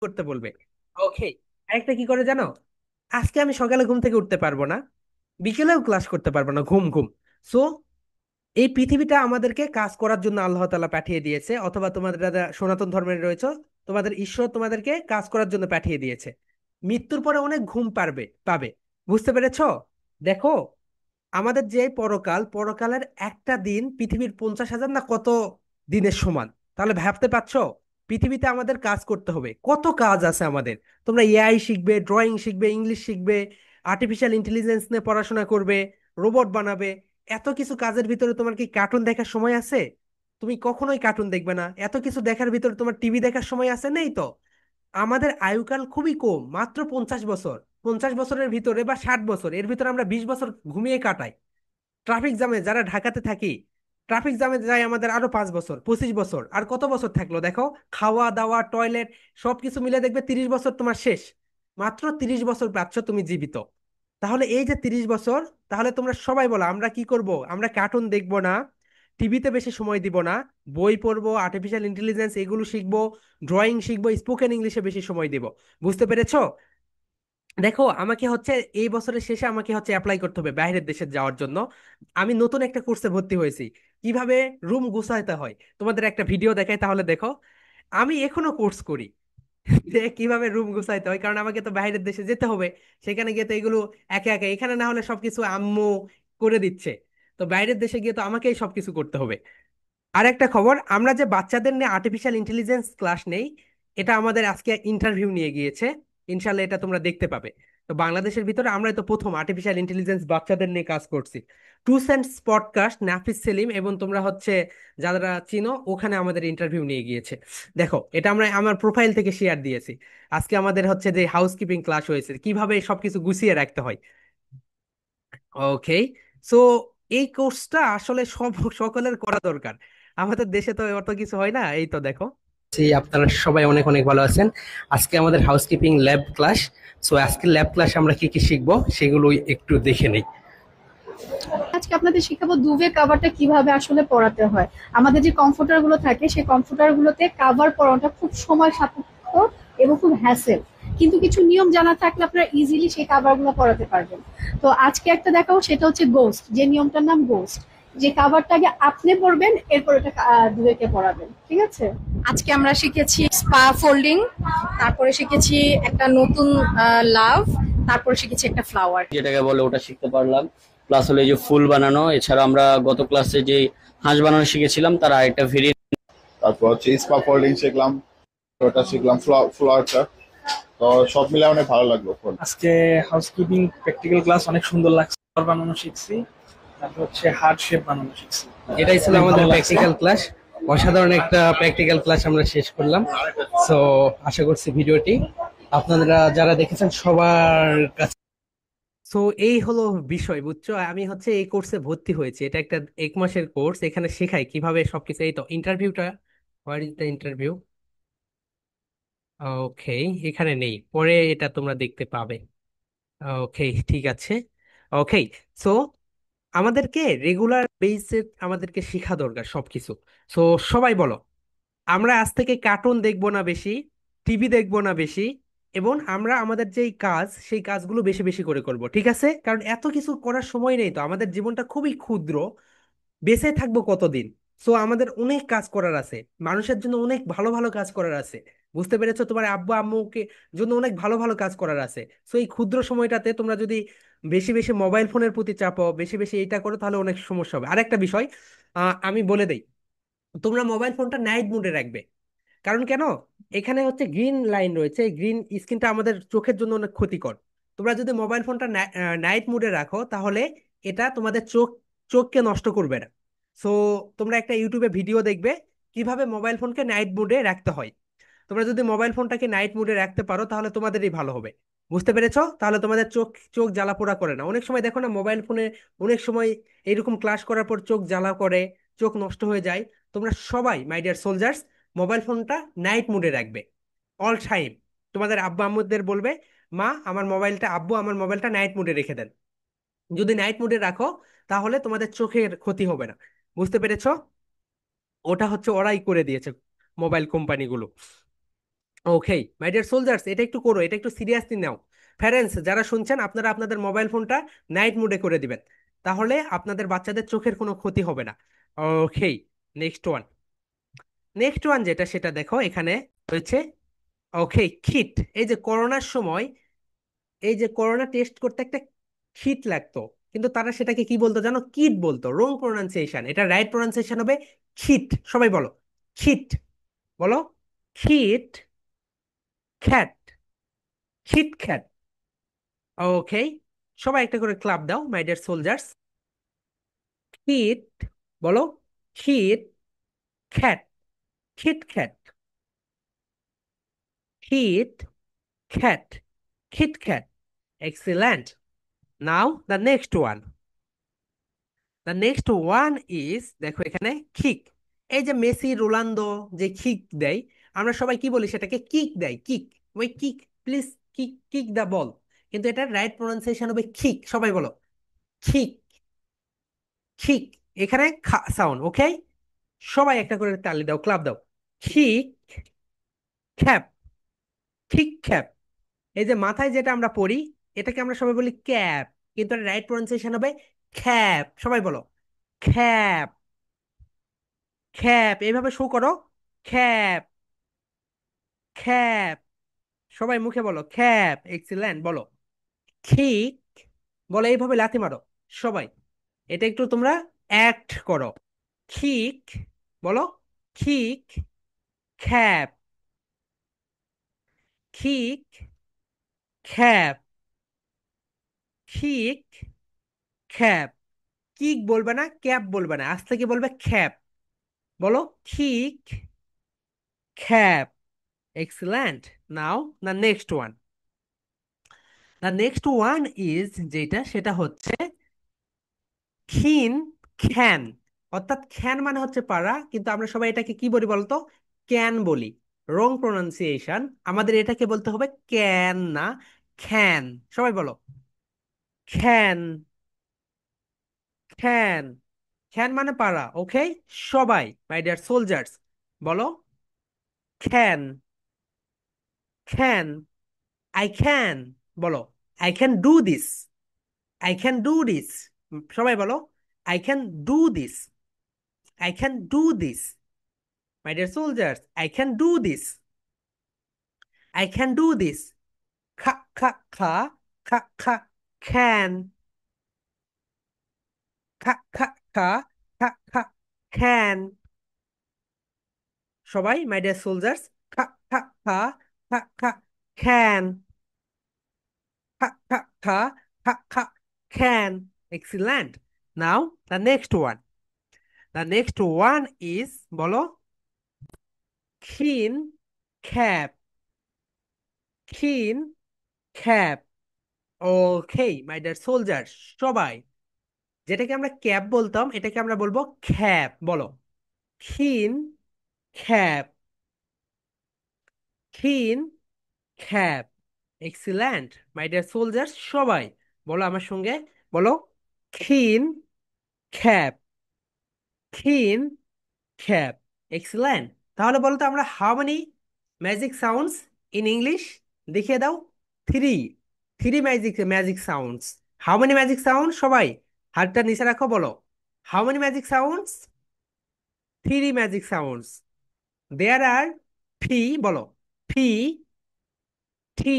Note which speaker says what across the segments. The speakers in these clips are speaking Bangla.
Speaker 1: করতে বলবে। ওকে। আরেকটা কি করে জানো? আজকে আমি সকালে ঘুম থেকে উঠতে পারবো না, বিকেলেও ক্লাস করতে পারবো না, ঘুম ঘুম। সো এই পৃথিবীটা আমাদেরকে কাজ করার জন্য আল্লাহ তাআলা পাঠিয়ে দিয়েছে, অথবা তোমাদের যারা সনাতন ধর্মের রয়েছে, তোমাদের ঈশ্বর তোমাদেরকে কাজ করার জন্য পাঠিয়ে দিয়েছে। মৃত্যুর পরে অনেক ঘুম পাবে। বুঝতে পেরেছো? দেখো, আমাদের যে পরকাল, পরকালের একটা দিন পৃথিবীর 50,000 না কত দিনের সমান। তাহলে ভাবতে পারছো, পৃথিবীতে আমাদের কাজ করতে হবে, কত কাজ আছে আমাদের। তোমরা এআই শিখবে, ড্রয়িং শিখবে, ইংলিশ শিখবে, আর্টিফিশিয়াল ইন্টেলিজেন্স নিয়ে পড়াশোনা করবে, রোবট বানাবে। এত কিছু কাজের ভিতরে তোমার কি কার্টুন দেখার সময় আছে? তুমি কখনোই কার্টুন দেখবে না। এত কিছু দেখার ভিতরে তোমার টিভি দেখার সময় আছে? নেই তো। আমাদের আয়ুকাল খুবই কম, মাত্র 50 বছর। 50 বছরের ভিতরে বা 60 বছর, এর ভিতরে আমরা 20 বছর ঘুমিয়ে কাটাই। ট্রাফিক জ্যামে যারা ঢাকাতে থাকি, ট্রাফিক জ্যামে যায় আমাদের আরো 5 বছর, 25 বছর, আর কত বছর থাকলো দেখো। খাওয়া দাওয়া, টয়লেট, সবকিছু মিলে দেখবে 30 বছর তোমার শেষ। মাত্র 30 বছর পাচ্ছ তুমি জীবিত। তাহলে এই যে 30 বছর, তাহলে তোমরা সবাই বলো আমরা কি করব? আমরা কার্টুন দেখবো না, টিভিতে বেশি সময় দিব না, বই পড়বো, আর্টিফিশিয়াল ইন্টেলিজেন্স এগুলো শিখবো, ড্রয়িং শিখবো, স্পোকেন ইংলিশে বেশি সময় দিব। বুঝতে পেরেছো? দেখো, আমাকে হচ্ছে এই বছরের শেষে আমাকে হচ্ছে অ্যাপ্লাই করতে হবে বাইরের দেশে যাওয়ার জন্য। আমি নতুন একটা কোর্সে ভর্তি হয়েছি, কিভাবে রুম গুছাইতে হয়। তোমাদের একটা ভিডিও দেখাই, তাহলে দেখো। আমি এখনো কোর্স করি যে কিভাবে রুম গুছাইতে হয়, কারণ আমাকে তো বাইরের দেশে যেতে হবে। সেখানে গিয়ে তো এগুলো একে একে, এখানে না হলে সবকিছু আম্মু করে দিচ্ছে, তো বাইরের দেশে গিয়ে তো আমাকেই সবকিছু করতে হবে। আর একটা খবর, আমরা যে বাচ্চাদের নিয়ে আর্টিফিশিয়াল ইন্টেলিজেন্স ক্লাস নেই, এটা আমাদের আজকে ইন্টারভিউ নিয়ে গিয়েছে। ইনশাল্লাহ এটা তোমরা দেখতে পাবে। তো বাংলাদেশের ভিতরে আমরাই তো প্রথম আর্টিফিশিয়াল ইন্টেলিজেন্স বাচ্চাদের নিয়ে কাজ করছি। টু সেন্স পডকাস্ট, নাফিস সেলিম এবং তোমরা হচ্ছে যারা চিনো, ওখানে আমাদের ইন্টারভিউ নিয়ে গিয়েছে। দেখো, এটা আমরা আমার প্রোফাইল থেকে শেয়ার দিয়েছি। আজকে আমাদের হচ্ছে যে হাউসকিপিং ক্লাস হয়েছে, কিভাবে সবকিছু গুছিয়ে রাখতে হয়। ওকে। সো এই কোর্সটা আসলে সকলের করা দরকার। আমাদের দেশে তো অত কিছু হয় না, এই তো দেখো। আপনারা সবাই অনেক অনেক ভালো আছেন। আজকে আমাদের হাউসকিপিং ল্যাব ক্লাস। সো আজকে ল্যাব ক্লাসে আমরা কি কি শিখবো সেগুলো একটু দেখে নেই।
Speaker 2: আজকে আপনাদের শিখাবো দুভে কাভারটা কিভাবে আসলে পড়াতে হয়। আমাদের যে কমফোর্টার গুলো থাকে সেই কমফোর্টার গুলোতে কাভার পরানোটা খুব সময় সাপেক্ষ এবং খুব হ্যাসেল, কিন্তু কিছু নিয়ম জানা থাকলে আপনারা ইজিলি সেই কাভার গুলো পরাতে পারবেন। তো আজকে একটা দেখাবো, সেটা হচ্ছে গোস্ট, যে নিয়মটার নাম গোস্ট। যে কাভারটা আগে আপনি পরবেন, এরপর ওটা দুয়েকে পরাবেন, ঠিক আছে? আজকে আমরা শিখেছি স্পা ফোল্ডিং, তারপরে শিখেছি একটা নতুন লাভ, তারপরে শিখেছি একটা ফ্লাওয়ার।
Speaker 3: যেটাকে বলে ওটা শিখতে পারলাম। প্লাস হলো এই যে ফুল বানানো, এছাড়া আমরা গত ক্লাসে যে হাঁস বানানো শিখেছিলাম তার আরেকটা ভেরিয়েন্ট।
Speaker 4: তারপর হচ্ছে স্পা ফোল্ডিং শিখলাম, ওটা শিখলাম ফ্লোয়ারটা। তো সব মিলে অনেক ভালো লাগলো।
Speaker 5: আজকে হাউসকিপিং প্র্যাকটিক্যাল ক্লাস অনেক সুন্দর লাগছে, ঘর বানানো শিখছি, তারপর হচ্ছে হার্ট শেপ বানানো শিখছি।
Speaker 1: এটাই ছিল
Speaker 5: অনেক
Speaker 1: আমাদের
Speaker 5: ভালো লাগছে।
Speaker 1: Practical class. অসাধারণ একটা প্র্যাকটিক্যাল ক্লাস আমরা শেষ করলাম। সো আশা করছি ভিডিওটি আপনারা যারা দেখেছেন সবার কাছে। সো এই হলো বিষয়, বুঝছো? আমি হচ্ছে এই কোর্সে ভর্তি হয়েছি, এটা একটা 1 মাসের কোর্স। এখানে শেখায় কিভাবে সবকিছু। এই তো ইন্টারভিউটা, হোয়াট ইজ দ্য ইন্টারভিউ? ওকে, এখানে নেই, পরে এটা তোমরা দেখতে পাবে। ওকে, ঠিক আছে। ওকে। সো আমাদেরকে রেগুলার বেসে আমাদেরকে শেখা দরকার সবকিছু। সো সবাই বলো, আমরা আজ থেকে কার্টুন দেখবো না বেশি, টিভি দেখবো না বেশি, এবং আমরা আমাদের যেই কাজ সেই কাজগুলো বেশি বেশি করে করব, ঠিক আছে? কারণ এত কিছু করার সময় নেই তো, আমাদের জীবনটা খুবই ক্ষুদ্র, বেঁচে থাকবো কতদিন। সো আমাদের অনেক কাজ করার আছে, মানুষের জন্য অনেক ভালো ভালো কাজ করার আছে। বুঝতে পেরেছো? তোমার আব্বু আম্মুকে জন্য অনেক ভালো ভালো কাজ করার আছে। সো এই ক্ষুদ্র সময়টাতে তোমরা যদি বেশি বেশি মোবাইল ফোনের প্রতি চাপো, বেশি বেশি এইটা করো, তাহলে অনেক সমস্যা হবে। আরেকটা বিষয় আমি বলে দেই, তোমরা মোবাইল ফোনটা নাইট মোডে রাখবে। কারণ কেন? এখানে হচ্ছে গ্রিন লাইন রয়েছে, এই গ্রিন স্ক্রিনটা আমাদের চোখের জন্য অনেক ক্ষতিকর। তোমরা যদি মোবাইল ফোনটা নাইট মোডে রাখো, তাহলে এটা তোমাদের চোখকে নষ্ট করবে না। সো তোমরা একটা ইউটিউবে ভিডিও দেখবে কিভাবে মোবাইল ফোনকে নাইট মোডে রাখতে হয়। তোমরা যদি মোবাইল ফোনটাকে নাইট মোডে রাখতে পারো, তাহলে তোমাদেরই ভালো হবে। বুঝতে পেরেছো? তাহলে তোমাদের চোখ চোখ জ্বালা পোড়া করে না। অনেক সময় দেখো না, মোবাইল ফোনে অনেক সময় এইরকম ক্লাস করার পর চোখ জ্বালা করে, চোখ নষ্ট হয়ে যায়। তোমরা সবাই, মাই ডিয়ার সোলজার্স, মোবাইল ফোনটা নাইট মোডে রাখবে অল টাইম। তোমাদের আব্বু আম্মুদের বলবে, মা আমার মোবাইলটা, আব্বু আমার মোবাইলটা নাইট মোডে রেখে দেন। যদি নাইট মোডে রাখো, তাহলে তোমাদের চোখের ক্ষতি হবে না। বুঝতে পেরেছো? ওটা হচ্ছে ওরাই করে দিয়েছে, মোবাইল কোম্পানিগুলো। ওকে মাই ডিয়ার সোলজার্স, এটা একটু করো, এটা একটু সিরিয়াসলি নাও। প্যারেন্টস যারা শুনছেন, আপনারা আপনাদের মোবাইল ফোনটা নাইট মোডে করে দিবেন, তাহলে আপনাদের বাচ্চাদের চোখের কোনো ক্ষতি হবে না। ওকে, নেক্সট ওয়ান। নেক্সট ওয়ান যেটা সেটা দেখো এখানে হয়েছে। ওকে, কিট। এই যে করোনার সময়, এই যে করোনা টেস্ট করতে একটা কিট লাগতো, কিন্তু তারা সেটাকে কি বলতো জানো? কিট বলতো। রং প্রোনাউন্সিয়েশন, এটা রাইট প্রোনাউন্সিয়েশন হবে খিট। সবাই বলো খিট। বলো খিট খ্যাট, খিট খ্যাট। ওকে, সবাই একটা করে ক্লাব দাও মাই ডিয়ার সোলজার্স। খিট, বলো খিট খ্যাট, খিট খ্যাট, খিট খ্যাট, খিট খ্যাট। Excellent. Now the next one. The next one is, দেখো এখানে কিক। এই যে মেসি রোনালদো যে কিক দেয়, আমরা সবাই কি বলি? সেটাকে কিক দেয়, কিক। ওই kick, please kick, kick the ball. কিন্তু এটা রাইট প্রোনাউন্সিয়েশন হবে কিক। সবাই বলো কিক, কিক। এখানে খা সাউন্ড। ওকে, সবাই একটা করে তালি দাও, ক্লাব দাও। কিক খ্যাপ, কিক খ্যাপ। এই যে মাথায় যেটা আমরা পরি, এটাকে আমরা সবাই বলি ক্যাপ, কিন্তু রাইট প্রোনাউন্সিয়েশন হবে খ্যাপ। সবাই বলো খ্যাপ, খ্যাপ। এইভাবে শো করো, খ্যাপ, খ্যাপ। সবাই মুখে বলো খ্যাপ। এক্সিলেন্ট। বলো ঠিক, বলো এইভাবে লাথি মারো সবাই। এটা একটু তোমরা অ্যাক্ট করো। ঠিক, বলো ঠিক খ্যাপ, ঠিক খ্যাপ, ঠিক খ্যাপ। কিক বলবে না, ক্যাপ বলবে না, আজ থেকে বলবে খ্যাপ। বলো ঠিক খ্যাপ। Excellent. Now the next one. The next one is, যেটা সেটা হচ্ছে খিন খ্যান। অর্থাৎ খ্যান মানে হচ্ছে পারা, কিন্তু আমরা সবাই এটাকে কি বলি বলতো? ক্যান বলি। রং প্রোনাউন্সিয়েশন, আমাদের এটাকে বলতে হবে ক্যান না খ্যান। সবাই বলো খ্যান, খ্যান। খ্যান মানে পারা। ওকে, সবাই মাই ডিয়ার সোলজার্স বলো খ্যান, খ্যান। আই ক্যান, বলো I can do this, I can do this. সবাই বলো I can do this, I can do this. My dear soldiers, I can do this, I can do this. খা খা খা, খা খা ক্যান, খা খা খা, খা খা ক্যান। সবাই মাই ডিয়ার সোলজার্স, খা খা খা, খা খা ক্যান, খা খা খা, খা খা can. Excellent. Now the next one. The next one is, বলো ক্ষীণ খ্যাপ, ক্ষীণ খ্যাপ। ওকে মাই ডিয়ার সোলজার, সবাই যেটাকে আমরা ক্যাপ বলতাম, এটাকে আমরা বলবো খ্যাপ। বলো ক্ষীণ খ্যাপ, ক্ষীণ খ্যাপ। এক্সিলেন্ট মাই ডিয়ার সোলজার, সবাই বলো আমার সঙ্গে। বলো ক্ষীণ খ্যাপ, ক্ষীণ খ্যাপ। এক্সিলেন্ট। তাহলে বলো তো আমরা how many magic sounds in English? দেখিয়ে দাও। Three, three magic, magic sounds. How many magic sound? সবাই হাতটা নিচে রাখো, বলো how many magic sounds? Three magic sounds. There are ফি, বলো ফি, টি,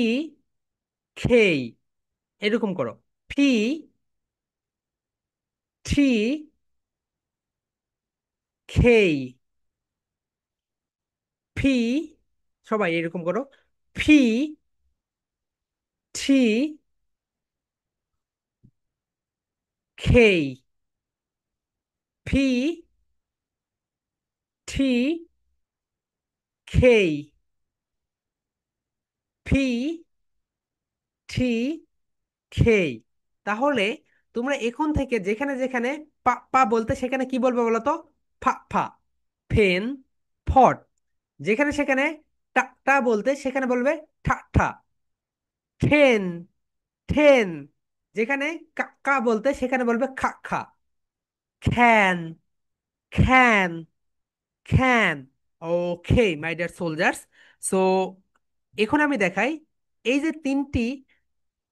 Speaker 1: খেই। এরকম করো, ফি, টি, খেই, ফি। সবাই এরকম করো, ফি, টি, খেই, ফি, টি, খেই, ফি, টি, খেই। তাহলে তোমরা এখন থেকে যেখানে যেখানে পা পা বলতে, সেখানে কি বলবে বলো তো? ফা ফা, ফেন, ফট। যেখানে সেখানে টা টা বলতে, সেখানে বলবে ঠা ঠা, ঠেন, ঠেন। যেখানে কা কা বলতে, সেখানে বলবে খা খা, খ্যান, খ্যান, খ্যান। Okay my dear soldiers, so এখন আমি দেখাই, এই যে তিনটি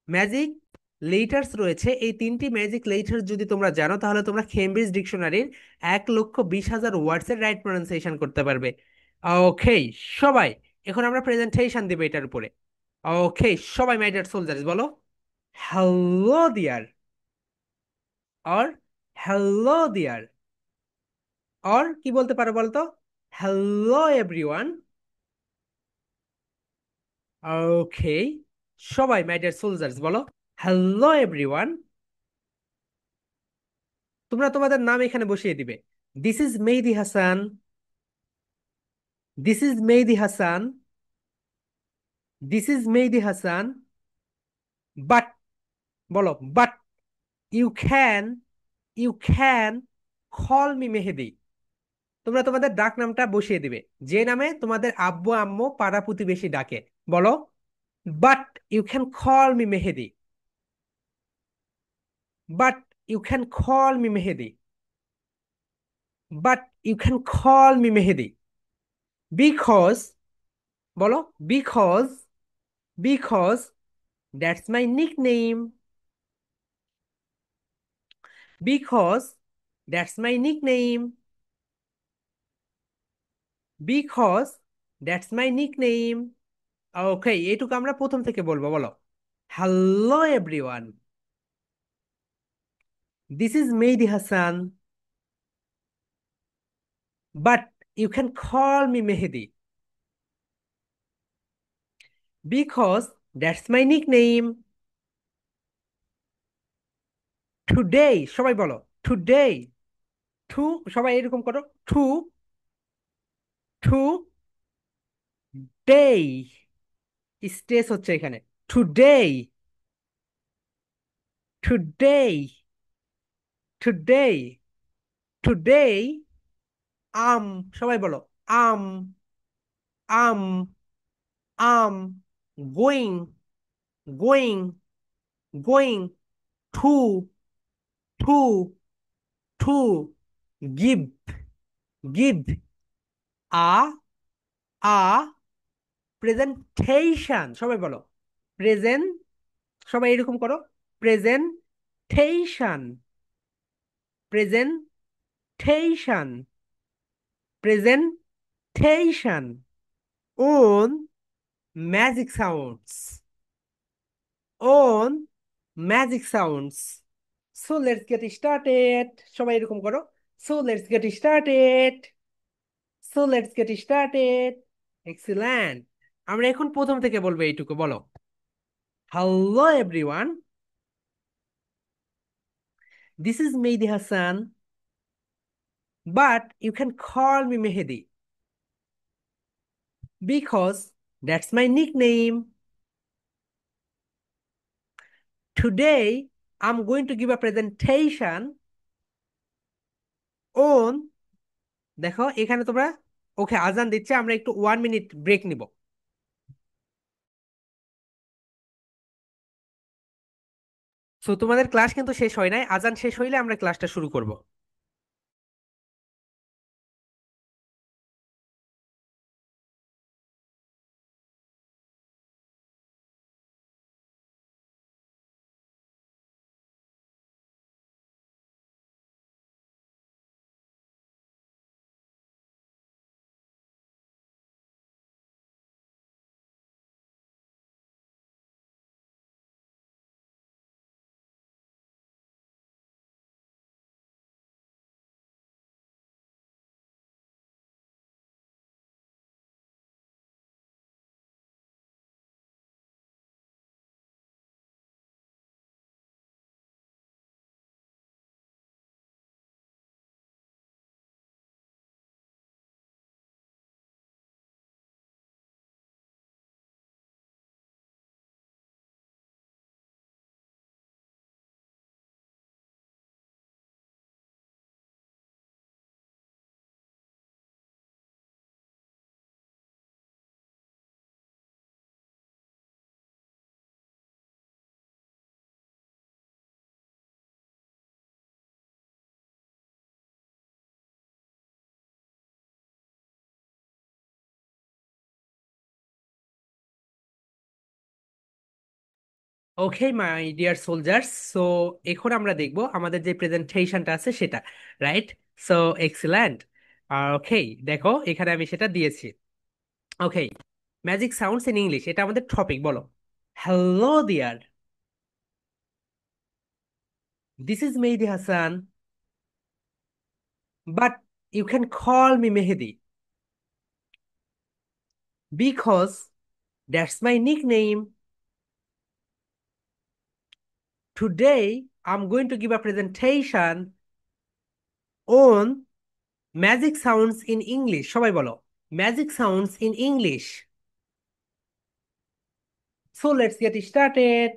Speaker 1: ম্যাজিক লেটার্স রয়েছে, এই তিনটি ম্যাজিক লেটার্স যদি তোমরা জানো তাহলে তোমরা কেমব্রিজ ডিকশনারির 1,20,000 ওয়ার্ডসের রাইট প্রনাউন্সিয়েশন করতে পারবে। ওকে সবাই, এখন আমরা প্রেজেন্টেশন দিব এটার উপরে। ওকে সবাই, মাই ডিয়ার সোলজার্স বলো hello there, or hello there, or কি বলতে পারো বলতো, হ্যালো এভরিওয়ান। ওকে সবাই, মাই ডিয়ার সোলজার্স বলো হ্যালো এভরিওয়ান। তোমরা তোমাদের নাম এখানে বসিয়ে দিবে। This is Mehedi Hasan, this is Mehedi Hasan, this is Mehedi Hasan, but বলো but you can, you can call me Mehedi. তোমরা তোমাদের ডাক নামটা বসিয়ে দিবে, যে নামে তোমাদের আব্বু আম্মু পাড়া প্রতিবেশী ডাকে। বলো but you can call me Mehedi, but you can call me Mehedi, but you can call me Mehedi, because বলো because, because that's my nickname, because that's my nickname, because that's my nickname. Okay এইটুকু আমরা প্রথম থেকে বলবো। বলো hello everyone, this is Mehedi Hasan, but you can call me Mehedi, because that's my nickname. Today সবাই বলো টুডে, টু সবাই এরকম করো, টু, টু ডে, স্ট্রেস হচ্ছে এখানে, today, today, today, today I'm, সবাই বলো I'm, I'm, I'm, going, going, going, to, to, to, give, give, a, a, presentation সবাই বলো প্রেজেন্ট, সবাই এরকম করো presentation, presentation, presentation, on magic sounds, on magic sounds. So let's get started, সবাই এরকম করো, so let's get started, so let's get started. Excellent. আমরা এখন প্রথম থেকে বলবো এইটুকু। বলো hello everyone, this is Mehedi Hasan, but you can call me Mehedi, because that's my nickname. Today, I'm going to give a presentation on, দেখো এখানে তোমরা, ওকে আজান দিচ্ছে, আমরা একটু 1 মিনিট ব্রেক নিব। সো তোমাদের ক্লাস কিন্তু শেষ হয় নাই, আজান শেষ হইলে আমরা ক্লাসটা শুরু করব। ওকে মাই ডিয়ার সোলজার্স, সো এখন আমরা দেখব আমাদের যে প্রেজেন্টেশনটা আছে সেটা, রাইট? So excellent. ওকে, দেখো এখানে আমি সেটা দিয়েছি। Okay, magic sounds in English, এটা আমাদের টপিক। বলো, hello dear, this is Mehedi Hasan, but you can call me Mehedi because that's my nickname. Today, I'm going to give a presentation on magic sounds in English. সবাই বলো, magic sounds in English. So let's get started.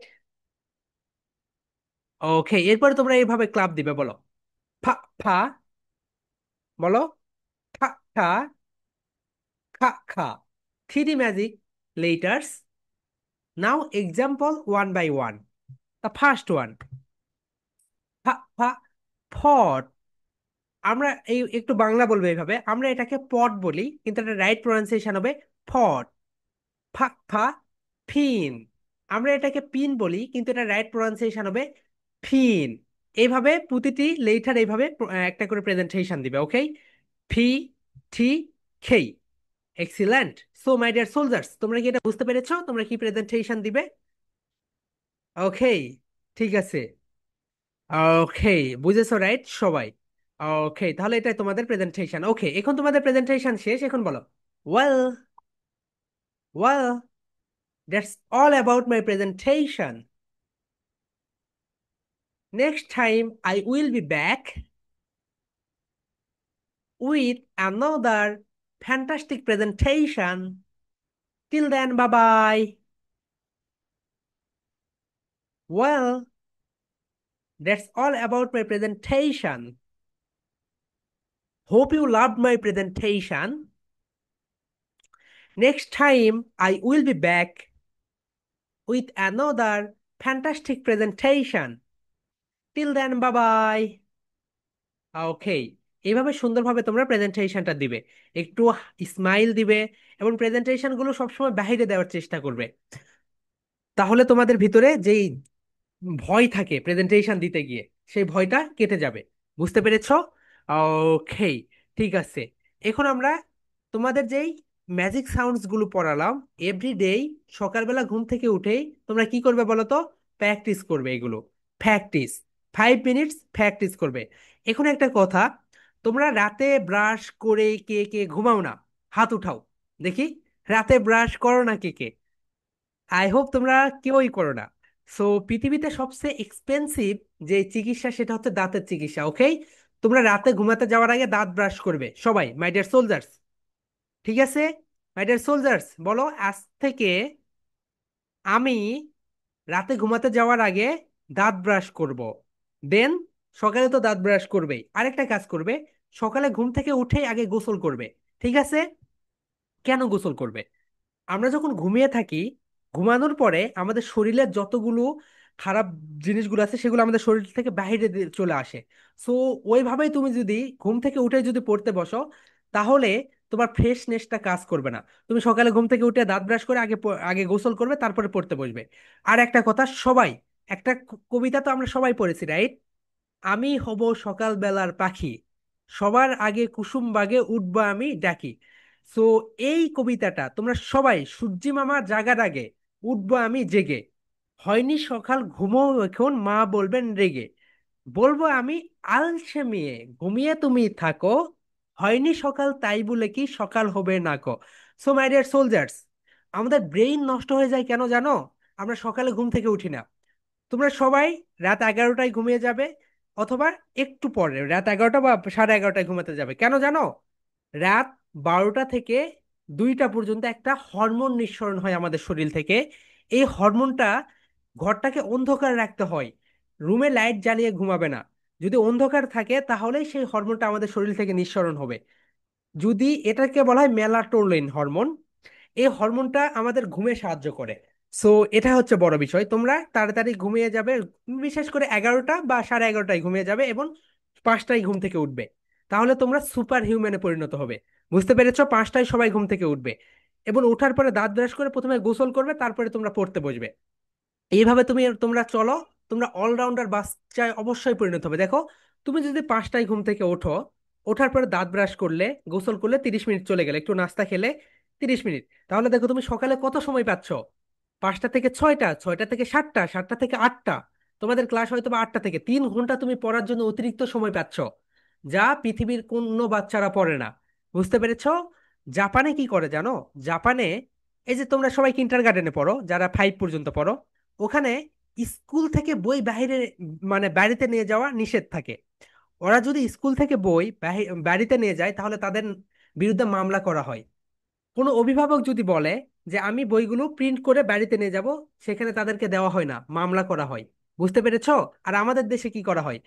Speaker 1: Okay, এরপরে তোমরা এইভাবে ক্লাপ দিবে। বলো, ফা ফা, বলো, খা খা, খা খা। Three magic letters. Now example one by one. The first one, ফা ফা, pot. আমরা এই একটু বাংলা বলবো এইভাবে, আমরা এটাকে পট বলি কিন্তু এটা রাইট প্রনাউন্সিয়েশন হবে ফট। ফা ফা, ফিন। আমরা এটাকে পিন বলি কিন্তু এটা রাইট প্রনাউন্সিয়েশন হবে ফিন। এইভাবে প্রতিটি লেটার এইভাবে একটা করে প্রেজেন্টেশন দিবে। ওকে, ফি, টি, খেই। Excellent. So my dear soldiers, তোমরা কি এটা বুঝতে পেরেছো তোমরা কি প্রেজেন্টেশন দিবে? ওকে, ঠিক আছে। ওকে, বুঝেছো রাইট সবাই? ওকে, তাহলে এটাই তোমাদের প্রেজেন্টেশন। ওকে, এখন তোমাদের প্রেজেন্টেশন শেষ। এখন বলো, well, well, that's all about my presentation. Next time I will be back with another fantastic presentation. Till then, bye bye. Well, that's all about my presentation. Hope you loved my presentation. Next time I will be back with another fantastic presentation. Till then, bye bye. Okay, এইভাবে সুন্দরভাবে তোমরা প্রেজেন্টেশনটা দিবে, একটু স্মাইল দিবে এবং প্রেজেন্টেশন গুলো সবসময় বাইরে দেওয়ার চেষ্টা করবে। তাহলে তোমাদের ভিতরে যেই ভয় থাকে প্রেজেন্টেশন দিতে গিয়ে, সেই ভয়টা কেটে যাবে। বুঝতে পেরেছো? ওকে, ঠিক আছে। এখন আমরা তোমাদের যেই ম্যাজিক সাউন্ডস গুলো পড়ালাম এভরিডে, সকালবেলা ঘুম থেকে উঠেই তোমরা কি করবে বলো তো? প্র্যাকটিস করবে এগুলো। প্র্যাকটিস, 5 মিনিটস প্র্যাকটিস করবে। এখন একটা কথা, তোমরা রাতে ব্রাশ করে কে কে ঘুমাও না? হাত উঠাও দেখি। রাতে ব্রাশ করো না কে কে? আই হোপ তোমরা কেউই করো না। সো পৃথিবীতে সবচেয়ে এক্সপেন্সিভ যে চিকিৎসা সেটা হচ্ছে দাঁতের চিকিৎসা। ওকে, তোমরা রাতে ঘুমাতে যাওয়ার আগে দাঁত ব্রাশ করবে সবাই, মাই ডিয়ার সোলজার্স। ঠিক আছে? মাই ডিয়ার সোলজার্স, বলো আজ থেকে আমি রাতে ঘুমাতে যাওয়ার আগে দাঁত ব্রাশ করব। দেন সকালে তো দাঁত ব্রাশ করবেই, আরেকটা কাজ করবে, সকালে ঘুম থেকে উঠেই আগে গোসল করবে। ঠিক আছে? কেন গোসল করবে? আমরা যখন ঘুমিয়ে থাকি, ঘুমানোর পরে আমাদের শরীরের যতগুলো খারাপ জিনিসগুলো আছে সেগুলো আমাদের শরীর থেকে বাইরে চলে আসে। সো ওইভাবেই তুমি যদি ঘুম থেকে উঠে যদি পড়তে বসো, তাহলে তোমার ফ্রেশনেসটা কাজ করবে না। তুমি সকালে ঘুম থেকে উঠে দাঁত ব্রাশ করে আগে আগে গোসল করবে, তারপরে পড়তে বসবে। আর একটা কথা, সবাই একটা কবিতা তো আমরা সবাই পড়েছি, রাইট? আমি হব সকালবেলার পাখি, সবার আগে কুসুম বাগে উঠবো আমি ডাকি। সো এই কবিতাটা তোমরা সবাই সূর্যি মামা জাগার আগে উঠবো আমি জেগে, হয়নি সকাল ঘুমো এখন মা বলবেন রেগে, বলবো আমি আলসে মেয়ে ঘুমিয়ে তুমি থাকো, হয়নি সকাল তাই বলে কি সকাল হবে না কো। সো মাই ডিয়ার সোলজার্স, আমাদের ব্রেইন নষ্ট হয়ে যায় কেন জানো? আমরা সকালে ঘুম থেকে উঠি না। তোমরা সবাই রাত 11টায় ঘুমিয়ে যাবে, অথবা একটু পরে রাত 11টা বা সাড়ে 11টায় ঘুমাতে যাবে। কেন জানো? রাত 12টা থেকে 2টা পর্যন্ত একটা হরমোন নিঃসরণ হয় আমাদের শরীর থেকে। এই হরমোনটা, ঘরটাকে অন্ধকার রাখতে হয়, রুমে লাইট জ্বালিয়ে ঘুমাবে না। যদি অন্ধকার থাকে তাহলে সেই হরমোনটা আমাদের শরীর থেকে নিঃসরণ হবে। যদি এটাকে বলা হয় মেলাটোনিন হরমোন, এই হরমোনটা আমাদের ঘুমে সাহায্য করে। সো এটা হচ্ছে বড় বিষয়, তোমরা তাড়াতাড়ি ঘুমিয়ে যাবে। বিশেষ করে 11টা বা সাড়ে 11টায় ঘুমিয়ে যাবে এবং 5টায় ঘুম থেকে উঠবে। তাহলে তোমরা সুপার হিউম্যানে পরিণত হবে। বুঝতে পেরেছো? 5টায় সবাই ঘুম থেকে উঠবে এবং ওঠার পরে দাঁত ব্রাশ করে প্রথমে গোসল করবে, তারপরে তোমরা পড়তে বসবে। এইভাবে তোমরা চলো, তোমরা অলরাউন্ডার বাচ্চায় অবশ্যই পরিণত হবে। দেখো, তুমি যদি 5টায় ঘুম থেকে ওঠো, ওঠার পরে দাঁত ব্রাশ করলে, গোসল করলে, 30 মিনিট চলে গেলে, একটু নাস্তা খেলে 30 মিনিট, তাহলে দেখো তুমি সকালে কত সময় পাচ্ছ? 5টা থেকে 6টা, 6টা থেকে 7টা, 7টা থেকে 8টা। তোমাদের ক্লাস হয়তো বা 8টা থেকে 3 ঘন্টা তুমি পড়ার জন্য অতিরিক্ত সময় পাচ্ছ, যা পৃথিবীর কোনো বাচ্চারা পড়ে না। বুঝতে পেরেছো? জাপানে কি করে জানো? জাপানে, এই যে তোমরা সবাই কিন্ডার গার্ডেনে পড়ো, যারা 5 পর্যন্ত পড়ো, ওখানে স্কুল থেকে বই বাইরে, মানে বাড়িতে নিয়ে যাওয়া নিষেধ থাকে। ওরা যদি স্কুল থেকে বই বাড়িতে নিয়ে যায়, তাহলে তাদের বিরুদ্ধে মামলা করা হয়। কোনো অভিভাবক যদি বলে যে আমি বইগুলো প্রিন্ট করে বাড়িতে নিয়ে যাব, সেখানে তাদেরকে দেওয়া হয় না, মামলা করা হয়। বুঝতে পেরেছো? আর আমাদের দেশে কি করা হয়?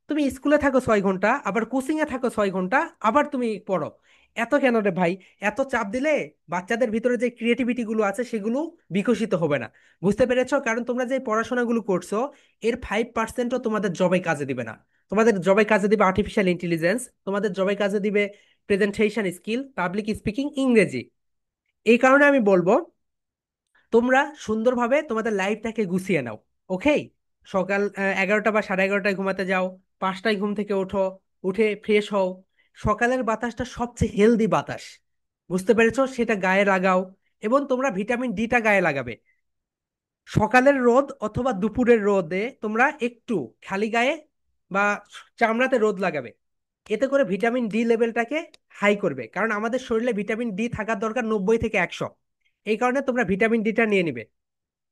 Speaker 1: তুমি স্কুলে থাকো 6 ঘন্টা, আবার কোচিং এ থাকো 6 ঘন্টা, আবার তুমি পড়ো। এত কেন রে ভাই? এত চাপ দিলে বাচ্চাদের ভিতরে যে ক্রিয়েটিভিটি গুলো আছে সেগুলো বিকশিত হবে না। বুঝতে পেরেছো? কারণ তোমরা যে পড়াশোনাগুলো করছো, এর 5%ও তোমাদের জবে কাজে দিবে না। তোমাদের জবে কাজে দিবে আর্টিফিশিয়াল ইন্টেলিজেন্স, তোমাদের জবে কাজে দিবে প্রেজেন্টেশন স্কিল, পাবলিক স্পিকিং, ইংরেজি। এই কারণে আমি বলবো, তোমরা সুন্দরভাবে তোমাদের লাইফটাকে গুছিয়ে নাও। ওকে? সকাল 11টা বা 11:30টায় ঘুমাতে যাও, 5টায় ঘুম থেকে ওঠো, উঠে ফ্রেশ হও। সকালের বাতাসটা সবচেয়ে হেলদি বাতাস, বুঝতে পেরেছো? সেটা গায়ে লাগাও, এবং তোমরা ভিটামিন ডিটা গায়ে লাগাবে। সকালের রোদ অথবা দুপুরের রোদে তোমরা একটু খালি গায়ে বা চামড়াতে রোদ লাগাবে। এতে করে ভিটামিন ডি লেভেলটাকে হাই করবে, কারণ আমাদের শরীরে ভিটামিন ডি থাকার দরকার 90 থেকে 100। এই কারণে তোমরা ভিটামিন ডিটা নিয়ে নিবে।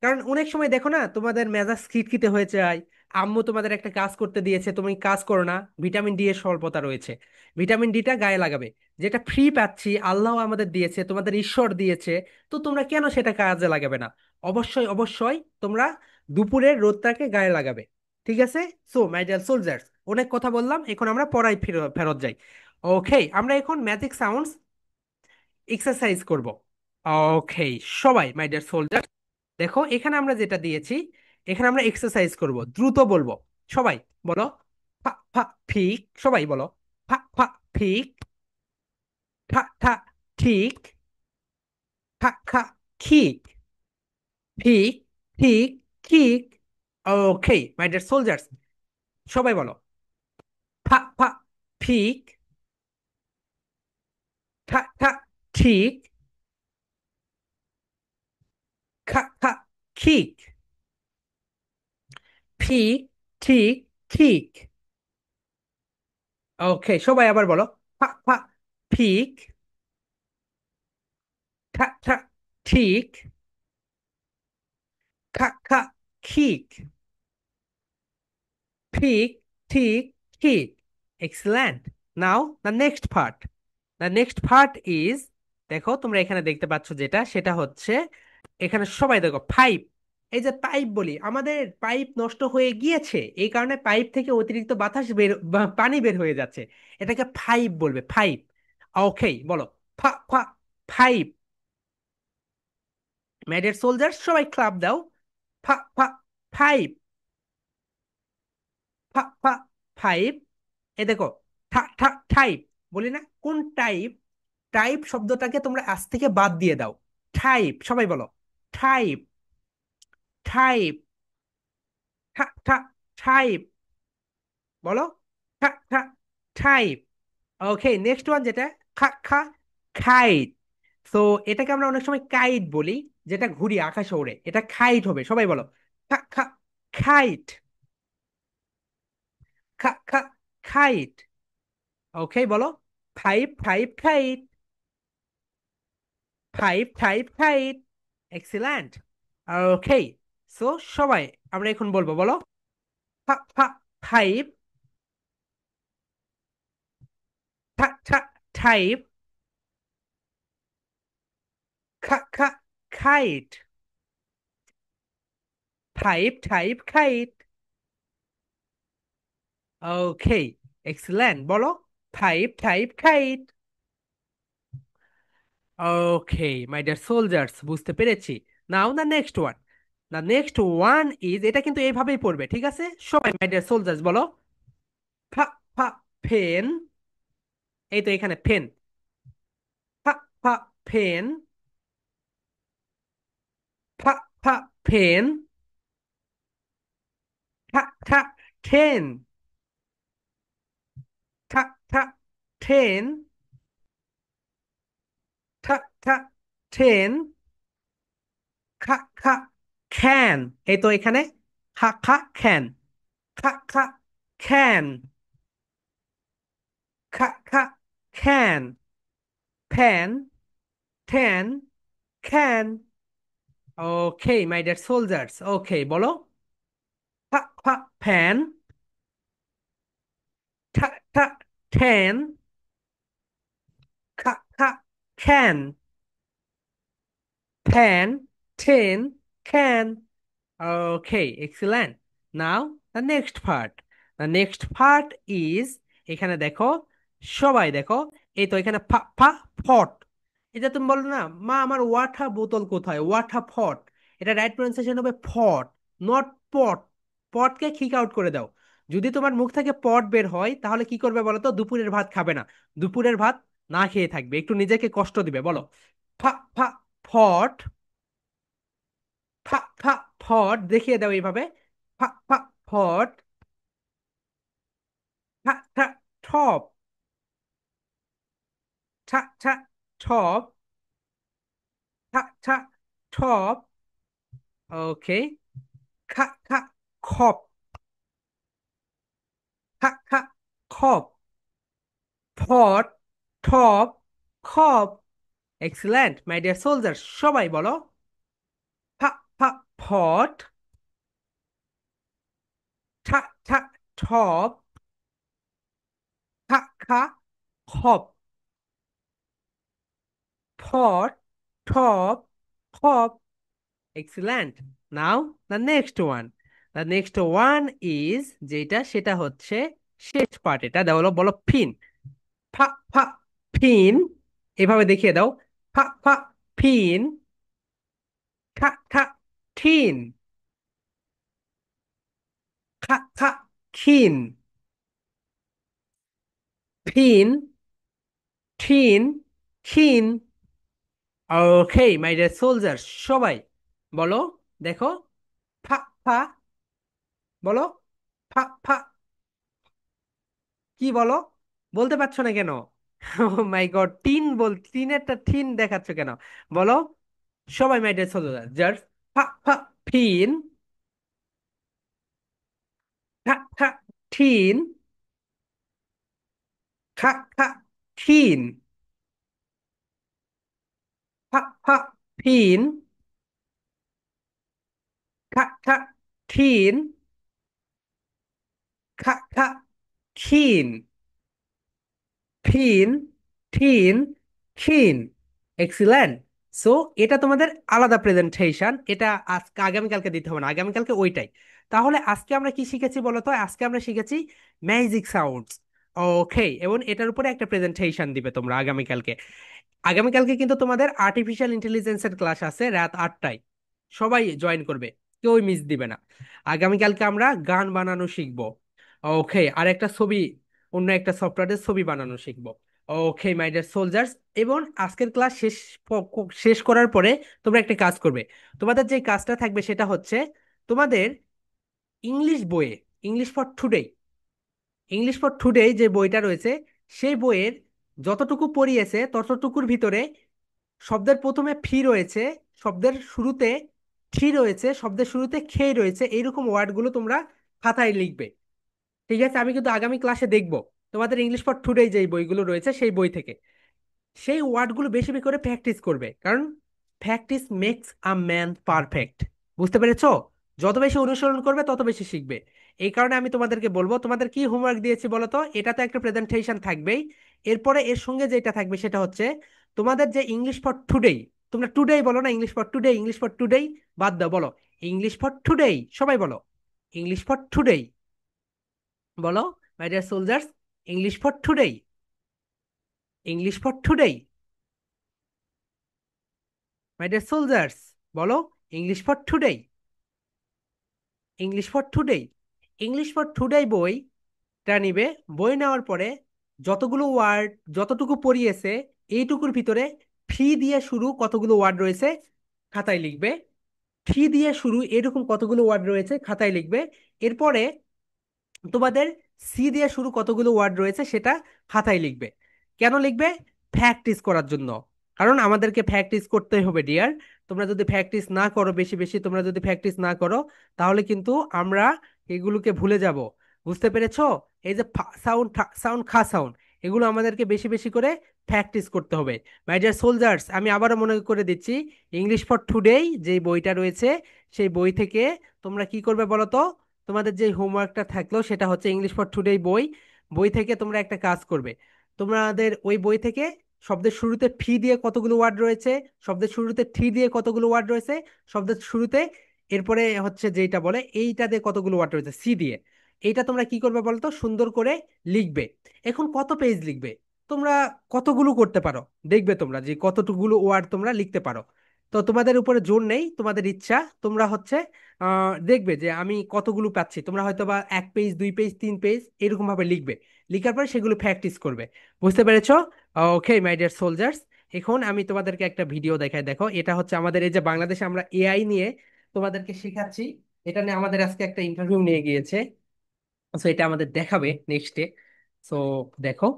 Speaker 1: কারণ অনেক সময় দেখো না, তোমাদের মেজাজ খিটখিটে হয়ে যায়, আম্মু তোমাদের একটা কাজ করতে দিয়েছে, তুমি কাজ করো না, ভিটামিন ডি এর স্বল্পতা রয়েছে। ভিটামিন ডিটা গায়ে লাগাবে, যেটা ফ্রি পাচ্ছি, আল্লাহ আমাদের দিয়েছে, তোমাদের ঈশ্বর দিয়েছে। তো তোমরা কেন সেটা কাজে লাগাবে না? অবশ্যই অবশ্যই তোমরা দুপুরের রোদটাকে গায়ে লাগাবে। ঠিক আছে? সো মাই ডিয়ার সোলজার্স, অনেক কথা বললাম, এখন আমরা পড়ায় ফেরত ফেরত যাই। ওকে, আমরা এখন ম্যাজিক সাউন্ডস এক্সারসাইজ করব। ওকে, সবাই মাই ডিয়ার সোলজার, দেখো এখানে আমরা যেটা দিয়েছি, এখানে আমরা এক্সারসাইজ করব, দ্রুত বলবো। সবাই বলো, ফা ফা ফিক। সবাই বলো, ফা ফা ফিক, ঠা ঠা ঠিক, খা খা খিক, ফিক ঠিক ঠিক। ওকে মাই ডিয়ার সোলজার্স, সবাই বলো, ফা ফা ফিক, ঠা ঠা ঠিক, খা খা খিক, ফিক ঠিক ঠিক। ওকে, সবাই আবার বলো, ফা ফা ফিক, ঠা ঠা ঠিক, খা খা খিক, ঠিক ঠিক ঠিক। Excellent. Now the next part. The next part is, দেখো তোমরা এখানে দেখতে পাচ্ছ যেটা, সেটা হচ্ছে এখানে সবাই দেখো পাইপ। এই যে পাইপ বলি, আমাদের পাইপ নষ্ট হয়ে গিয়েছে, এই কারণে পাইপ থেকে অতিরিক্ত বাতাস পানি বের হয়ে যাচ্ছে। এটাকে পাইপ বলবে, পাইপ। ওকে, বলো, ফা ফা পাইপ। ম্যাডের সোলজার, সবাই ক্লাব দাও। ফা ফা পাইপ, ফা ফা ফাইভ। এ দেখো, ঠা ঠা টাইপ বলি না, কোন টাইপ? টাইপ শব্দটাকে তোমরা আজ থেকে বাদ দিয়ে দাও। টাইপ, সবাই বলো, টাইপ টাইপ, ঠা ঠা টাইপ। বলো, ঠা ঠা টাইপ। ওকে, নেক্সট ওয়ান যেটা, খা খা খাইট। তো এটাকে আমরা অনেক সময় কাইট বলি, যেটা ঘুরি আকাশে ওড়ে, এটা খাইট হবে। সবাই বলো, খা খা খাইট, খা খা খাইট। ওকে, বলো, ফাইভ ফাইভ খাইট, five five five. Excellent. Okay, so সবাই আমরা এখন বলবো, বলো, ফাইভ, ফাইভ, খাইট, ফাইভ ফাইভ খাইট। Okay, excellent. বলো, ফাইভ ফাইভ খাইট। ওকে মাই ডিয়ার সোলজার্স, বুঝতে পেরেছি। Now the next one. The next one is, এটা কিন্তু এইভাবেই পড়বে, ঠিক আছে? সবাই মাই ডিয়ার সোলজার্স বলো, ফা ফা ফেন। এই তো এখানে ফেন, ফা ফা ফেন, ফা ফা ফেন, ঠা ঠেন, ঠা ঠা ঠেন, ঠা ঠা ঠেন, খা খা খ্যান। এই তো এখানে খা খা খ্যান, খা খা খ্যান, খা খা খ্যান, ফ্যান, ঠ্যান, খ্যান। Okay my dear soldiers, okay বলো। ফা ফা ফ্যান, ঠা ঠা ঠ্যান, খা খা খ্যান, ফ্যান, ঠেন, খ্যান। Okay, excellent. Now the next part. The next part is এখানে দেখো, সবাই দেখো, এই তো এখানে ফা ফা ফট। এটা তুমি বলো না, মা আমার ওয়াটার বোতল কোথায়, ওয়াটার ফট। এটা রাইট প্রনাউন্সিয়েশন হবে ফট, নট পট। পটকে কিক আউট করে দাও। যদি তোমার মুখ থেকে পট বের হয় তাহলে কি করবে বলো তো, দুপুরের ভাত খাবে না, দুপুরের ভাত না খেয়ে থাকবে, একটু নিজেকে কষ্ট দিবে। বলো ফা ফা ফট, ফা ফা ফট, দেখিয়ে দাও এইভাবে। ফা ফা ফট, ঠা ঠা ঠপ, ঠা ঠা ঠপ, ঠা ঠা ঠপ। ওকে, খা খা খপ, খা খা খপ, ফট, ঠপ, খপ। এক্সিলেন্ট মাই ডিয়ার সোলজার, সবাই বলো ফা ফা ফট, ঠা ঠা ঠপ, খা খা খপ, ফট, ঠপ, খপ। Excellent. Now the next one. The next one is, যেটা সেটা হচ্ছে শেষ পার্ট, এটা দাও, বলো বলো ফিন। ফা ফা ফিন, এভাবে দেখিয়ে দাও। ফা ফা ফিন, খা খা ঠিন, খা খা খিন, ফিন, ঠিন, খিন। ওকে মাই ডিয়ার সোলজার, সবাই বলো, দেখো ফা ফা, বলো ফা ফা, কি বলো, বলতে পারছো না কেন? ও মাই গড, টিন বল, টিনেরটা টিন দেখাচ্ছ কেন? বলো সবাই মাই ডিয়ার সোলজার, জাস্ট ফা ফা ফিন, খা খা ঠিন, খা খা খিন, ফা ফা ফিন, খা খা ঠিন, খা খা খিন, ফিন, ঠিন, খিন। এক্সিলেন্ট। সো এটা তোমাদের আলাদা প্রেজেন্টেশন, এটা আজকে আগামীকালকে দিতে হবে না, আগামীকালকে ওইটাই। তাহলে আজকে আমরা কি শিখেছি বলো তো? আজকে আমরা শিখেছি ম্যাজিক সাউন্ডস। ওকে, এবং এটার উপরে একটা প্রেজেন্টেশন দিবে তোমরা আগামীকালকে। আগামীকালকে কিন্তু তোমাদের আর্টিফিশিয়াল ইন্টেলিজেন্সের ক্লাস আছে রাত 8টায়, সবাই জয়েন করবে, কেউ মিস দিবে না। আগামীকালকে আমরা গান বানানো শিখবো। ওকে, আর একটা ছবি, অন্য একটা সফটওয়্যারের ছবি বানানো শিখবো। ওকে মাই ডিয়ার সোলজার্স, এবং আজকের ক্লাস শেষ করার পরে তোমরা একটা কাজ করবে। তোমাদের যে কাজটা থাকবে সেটা হচ্ছে, তোমাদের ইংলিশ বইয়ে, English for today, English for today যে বইটা রয়েছে, সেই বইয়ের যতটুকু পড়িয়েছে ততটুকুর ভিতরে শব্দের প্রথমে ফি রয়েছে, শব্দের শুরুতে ঠি রয়েছে, শব্দের শুরুতে খেই রয়েছে, এইরকম ওয়ার্ডগুলো তোমরা খাতায় লিখবে। ঠিক আছে? আমি কিন্তু আগামী ক্লাসে দেখবো তোমাদের ইংলিশ ফর টুডে যে বইগুলো রয়েছে সেই বই থেকে সেই ওয়ার্ডগুলো বেশি বেশি করে প্র্যাকটিস করবে, কারণ practice makes a man perfect. বুঝতে পেরেছো? যত বেশি অনুসরণ করবে তত বেশি শিখবে। এই কারণে আমি তোমাদেরকে বলবো, তোমাদের কি হোমওয়ার্ক দিয়েছি বলো তো? এটা তো একটা প্রেজেন্টেশন থাকবেই, এরপরে এর সঙ্গে যেটা থাকবে সেটা হচ্ছে তোমাদের যে ইংলিশ ফর টুডেই, তোমরা টুডেই বলো না, English for today, English for today বাদ দাও, বলো ইংলিশ ফর টুডেই, সবাই বলো ইংলিশ ফর টুডেই। বলো my dear soldiers, English for today, English for today. My dear soldiers, বলো English for today, English for today. English for today বইটা নিবে, বই নেওয়ার পরে যতগুলো ওয়ার্ড, যতটুকু পড়িয়েছে এইটুকুর ভিতরে ফি দিয়ে শুরু কতগুলো ওয়ার্ড রয়েছে খাতায় লিখবে, ফি দিয়ে শুরু এরকম কতগুলো ওয়ার্ড রয়েছে খাতায় লিখবে। এরপরে তোমাদের সি দিয়ে শুরু কতগুলো ওয়ার্ড রয়েছে সেটা খাতায় লিখবে। কেন লিখবে? প্র্যাকটিস করার জন্য। কারণ আমাদেরকে প্র্যাকটিস করতে হবে ডিয়ার। তোমরা যদি প্র্যাকটিস না করো বেশি বেশি, তোমরা যদি প্র্যাকটিস না করো, তাহলে কিন্তু আমরা এগুলোকে ভুলে যাব। বুঝতে পেরেছো? এই যে সাউন্ড সাউন্ড খা সাউন্ড, এগুলো আমাদেরকে বেশি বেশি করে প্র্যাকটিস করতে হবে। মাই ডিয়ার সোলজার্স, আমি আবারও মনে করে দিচ্ছি, ইংলিশ ফর টুডেই যে বইটা রয়েছে সেই বই থেকে তোমরা কি করবে বলো তো? তোমাদের যে হোমওয়ার্কটা থাকলো সেটা হচ্ছে ইংলিশ ফর টুডে বই। বই থেকে তোমরা একটা কাজ করবে। তোমাদের ওই বই থেকে শব্দের শুরুতে ফি দিয়ে কতগুলো ওয়ার্ড রয়েছে, শব্দের শুরুতে ঠি দিয়ে কতগুলো ওয়ার্ড রয়েছে, শব্দের শুরুতে এরপরে হচ্ছে যেটা বলে এইটা দিয়ে কতগুলো ওয়ার্ড রয়েছে সি দিয়ে, এইটা তোমরা কি করবে বলো তো? সুন্দর করে লিখবে। এখন কত পেজ লিখবে তোমরা, কতগুলো করতে পারো দেখবে তোমরা যে কতটুকুলো ওয়ার্ড তোমরা লিখতে পারো। তো তোমাদের উপরে জোর নেই, তোমাদের ইচ্ছা। তোমরা হচ্ছে দেখবে যে আমি কতগুলো পাচ্ছি, তোমরা হয়তো বা 1 পেজ 2 পেজ 3 পেজ এরকম ভাবে লিখবে। লিখার পরে সেগুলো প্র্যাকটিস করবে। বুঝতে পেরেছো? ওকে মাই ডিয়ার সোলজার্স, এখন আমি তোমাদেরকে একটা ভিডিও দেখাই। দেখো, এটা হচ্ছে আমাদের এই যে বাংলাদেশে আমরা এআই নিয়ে তোমাদেরকে শেখাচ্ছি। এটা নিয়ে আমাদের আজকে একটা ইন্টারভিউ নিয়ে গিয়েছে। তো এটা আমাদের দেখাবে নেক্সটে। সো দেখো।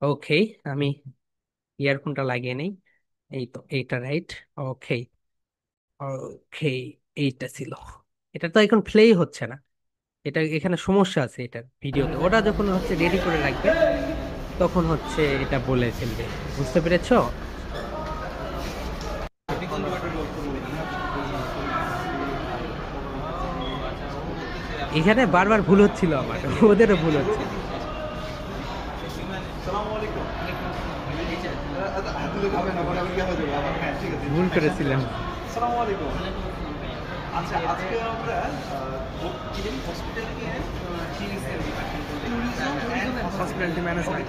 Speaker 1: ওকে, আমি ইয়ারফোনটা লাগিয়ে নেই। এই তো এইটা রাইট। ওকে। ওকে, এইটা ছিল। এটা তো এখন প্লেই হচ্ছে না। এটা এখানে সমস্যা আছে এটার ভিডিওতে। ওটা যখন হচ্ছে রেডি করে রাখবে তখন হচ্ছে এটা বলে ফেলবে। বুঝতে পেরেছো? এখানে বারবার ভুল হচ্ছিল আমার, ওদেরও ভুল হচ্ছে। ভুল করেছিলাম।
Speaker 5: Hospitality management.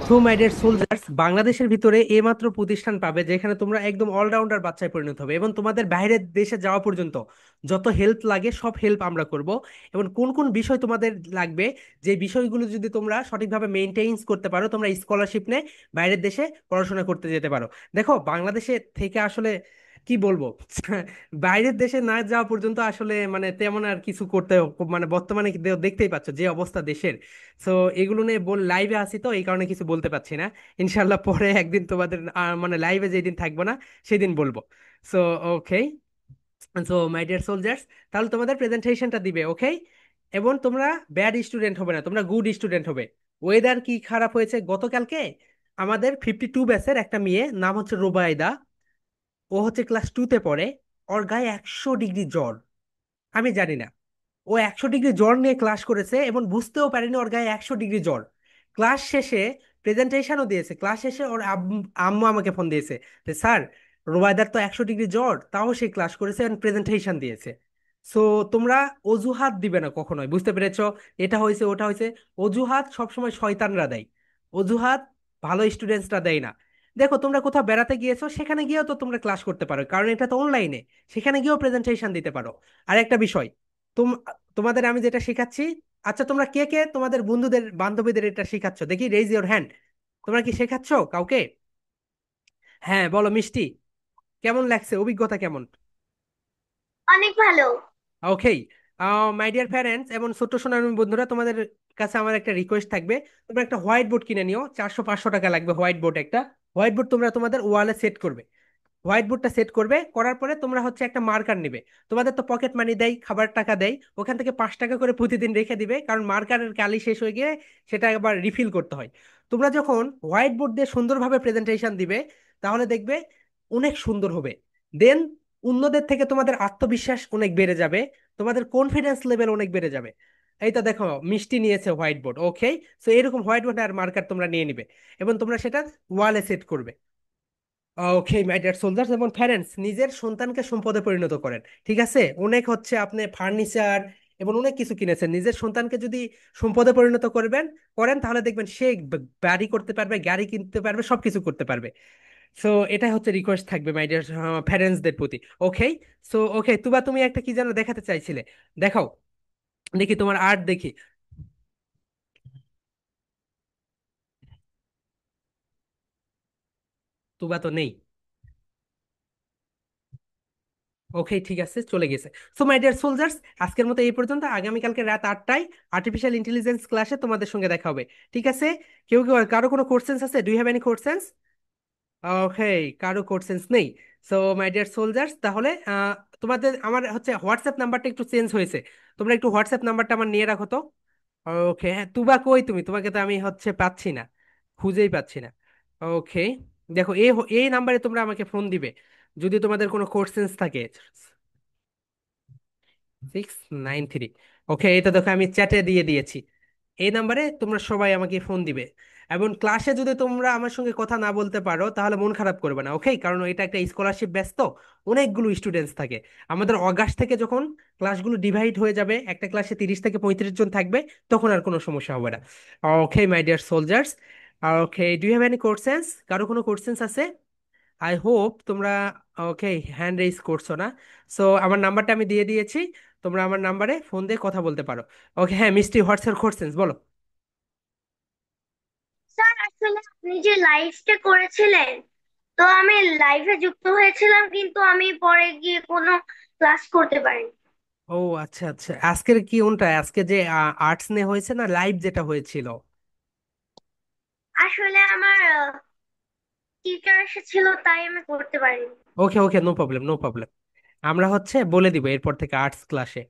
Speaker 1: So my dear soldiers, বাংলাদেশের ভিতরে এইমাত্র প্রতিষ্ঠান পাবে যেখানে তোমরা একদম অলরাউন্ডার বাচ্চায় পরিণত হবে, এবং তোমাদের বাইরের দেশে যাওয়া পর্যন্ত যত হেল্প লাগে সব হেল্প আমরা করব। এবং কোন কোন বিষয় তোমাদের লাগবে, যে বিষয়গুলো যদি তোমরা সঠিকভাবে মেনটেইন করতে পারো, তোমরা স্কলারশিপ নিয়ে বাইরের দেশে পড়াশোনা করতে যেতে পারো। দেখো, বাংলাদেশে থেকে আসলে কি বলবো, বাইরের দেশে না যাওয়া পর্যন্ত আসলে মানে তেমন আর কিছু করতে, মানে বর্তমানে দেখতেই পাচ্ছ যে অবস্থা দেশের। সো এগুলো নিয়ে লাইভে আসি তো এই কারণে কিছু বলতে পারছি না। ইনশাল্লাহ পরে একদিন তোমাদের মানে লাইভে যেদিন থাকবো না সেদিন বলবো। So okay. So my dear soldiers, তাহলে তোমাদের প্রেজেন্টেশনটা দিবে। ওকে, এবং তোমরা ব্যাড স্টুডেন্ট হবে না, তোমরা গুড স্টুডেন্ট হবে। ওয়েদার কি খারাপ হয়েছে গতকালকে? আমাদের 52 ব্যাচের একটা মেয়ে, নাম হচ্ছে রুবাইদা। ও হচ্ছে ক্লাস 2-তে পড়ে। ওর গায়ে 100 ডিগ্রি জ্বর। আমি জানি না, ও 100 ডিগ্রি জ্বর নিয়ে ক্লাস করেছে এবং বুঝতেও পারেনি ওর গায়ে 100 ডিগ্রি জ্বর। ক্লাস শেষে প্রেজেন্টেশনও দিয়েছে। ক্লাস শেষে ওর আম্মু আমাকে ফোন দিয়েছে যে স্যার, রুবাইদার তো 100 ডিগ্রি জ্বর, তাও সে ক্লাস করেছে এবং প্রেজেন্টেশন দিয়েছে। সো তোমরা অজুহাত দিবে না কখনোই। বুঝতে পেরেছো? এটা হয়েছে ওটা হয়েছে, অজুহাত সবসময় শয়তানরা দেয়। অজুহাত ভালো স্টুডেন্টসরা দেয় না। দেখো, তোমরা কোথাও বেড়াতে গিয়েছো, সেখানে গিয়েও তো তোমরা ক্লাস করতে পারো, কারণ এটা তো অনলাইনে। সেখানে গিয়েও প্রেজেন্টেশন দিতে পারো। আর একটা বিষয়, তোমাদের আমি যেটা শেখাচ্ছি, আচ্ছা তোমরা কে কে তোমাদের বন্ধুদের বান্ধবীদের এটা শেখাচ্ছ দেখি, রেইজ ইওর হ্যান্ড। তোমরা কি শেখাচ্ছ কাউকে? হ্যাঁ বলো মিষ্টি, কেমন লাগছে, অভিজ্ঞতা কেমন?
Speaker 6: অনেক ভালো।
Speaker 1: ওকে। মাই ডিয়ার প্যারেন্টস এবং ছোট্ট সোনামণি বন্ধুরা, তোমাদের কাছে আমার একটা রিকোয়েস্ট থাকবে। তোমরা একটা হোয়াইট বোর্ড কিনে নিও, 400-500 টাকা লাগবে হোয়াইট বোর্ড একটা। হোয়াইট বোর্ড তোমরা তোমাদের ওয়ালে সেট করবে। হোয়াইট বোর্ডটা সেট করবে, করার পরে তোমরা হচ্ছে একটা মার্কার নেবে। তোমাদের তো পকেট মানি দেয়, খাবার টাকা দেয়, ওখান থেকে 5 টাকা করে প্রতিদিন রেখে দিবে, কারণ মার্কারের কালি শেষ হয়ে গিয়ে সেটা আবার রিফিল করতে হয়। তোমরা যখন হোয়াইট বোর্ড দিয়ে সুন্দরভাবে প্রেজেন্টেশন দিবে, তাহলে দেখবে অনেক সুন্দর হবে। দেন অন্যদের থেকে তোমাদের আত্মবিশ্বাস অনেক বেড়ে যাবে, তোমাদের কনফিডেন্স লেভেল অনেক বেড়ে যাবে। এই তো দেখো, মিষ্টি নিয়েছে হোয়াইট বোর্ড। ওকে, সো এরকম হোয়াইট বোর্ড আর মার্কার তোমরা নিয়ে নিবে এবং তোমরা সেটা ওয়ালে সেট করবে। ওকে মাই ডিয়ার সোলজার্স এবং প্যারেন্টস, নিজের সন্তানকে সম্পদে পরিণত করেন। ঠিক আছে, অনেক হচ্ছে আপনি ফার্নিচার এবং অনেক কিছু কিনেছেন, নিজের সন্তানকে যদি সম্পদে পরিণত করবেন করেন তাহলে দেখবেন সে বাড়ি করতে পারবে, গাড়ি কিনতে পারবে, সবকিছু করতে পারবে। সো এটাই হচ্ছে রিকোয়েস্ট থাকবে মাই ডিয়ার প্যারেন্টসদের প্রতি। ওকে, সো ওকে তুবা, তুমি একটা কি যেন দেখাতে চাইছিলে, দেখাও দেখি তোমার আর্ট দেখি। তুবা তো নেই। ওকে ঠিক আছে, চলে গেছে। সো মাই ডিয়ার সোলজার্স, আজকের মতো এই পর্যন্ত। আগামীকালকে রাত 8টায় আর্টিফিশিয়াল ইন্টেলিজেন্স ক্লাসে তোমাদের সঙ্গে দেখা হবে। ঠিক আছে? কেউ কেউ কারো কোনো কোশ্চেন্স আছে? Do you have any questions? Okay, কারো কোশ্চেন্স নেই। সো মাই ডিয়ার সোলজার্স, তাহলে তোমাদের আমার হচ্ছে হোয়াটসঅ্যাপ নাম্বারটা একটু চেঞ্জ হয়েছে, তোমরা একটু হোয়াটসঅ্যাপ নাম্বারটা আমার নিয়ে রাখো তো। ওকে, হ্যাঁ তুবা কই তুমি? তোমাকে তো আমি হচ্ছে পাচ্ছি না, খুঁজেই পাচ্ছি না। ওকে, দেখো এই নাম্বারে তোমরা আমাকে ফোন দিবে যদি তোমাদের কোনো কোশ্চেন্স থাকে। 693। ওকে, এটা দেখো আমি চ্যাটে দিয়ে দিয়েছি। এই নাম্বারে তোমরা সবাই আমাকে ফোন দিবে। এবং ক্লাসে যদি তোমরা আমার সঙ্গে কথা না বলতে পারো তাহলে মন খারাপ করবে না, ওকে? কারণ এটা একটা স্কলারশিপ ব্যাচ তো, অনেকগুলো স্টুডেন্টস থাকে। আমাদের অগাস্ট থেকে যখন ক্লাসগুলো ডিভাইড হয়ে যাবে, একটা ক্লাসে 30 থেকে 35 জন থাকবে, তখন আর কোনো সমস্যা হবে না। Okay my dear soldiers, okay do you have any questions? কারো কোনো কোশ্চেন্স আছে? আই হোপ তোমরা ওকে হ্যান্ড রেইজ করছো না। সো আমার নাম্বারটা আমি দিয়ে দিয়েছি, তোমরা আমার নাম্বারে ফোন দিয়ে কথা বলতে পারো। ওকে, হ্যাঁ মিষ্টি, হোয়াটসঅ্যাপ কোশ্চেন্স বলো।
Speaker 6: স্যার আসলে আপনি যে লাইভটা করেছিলেন, তো আমি লাইভে যুক্ত হয়েছিলাম কিন্তু আমি পরে গিয়ে কোনো ক্লাস করতে পারিনি।
Speaker 1: ও আচ্ছা আচ্ছা, আজকের কি কোনটা, আজকে যে আর্টস নিয়ে হয়েছে না লাইভ যেটা হয়েছিল?
Speaker 6: আসলে আমার টিচার এসেছিল তাই আমি করতে পারিনি।
Speaker 1: ওকে ওকে, নো প্রবলেম নো প্রবলেম, আমরা হচ্ছে বলে দিব এরপর থেকে আর্টস ক্লাসে।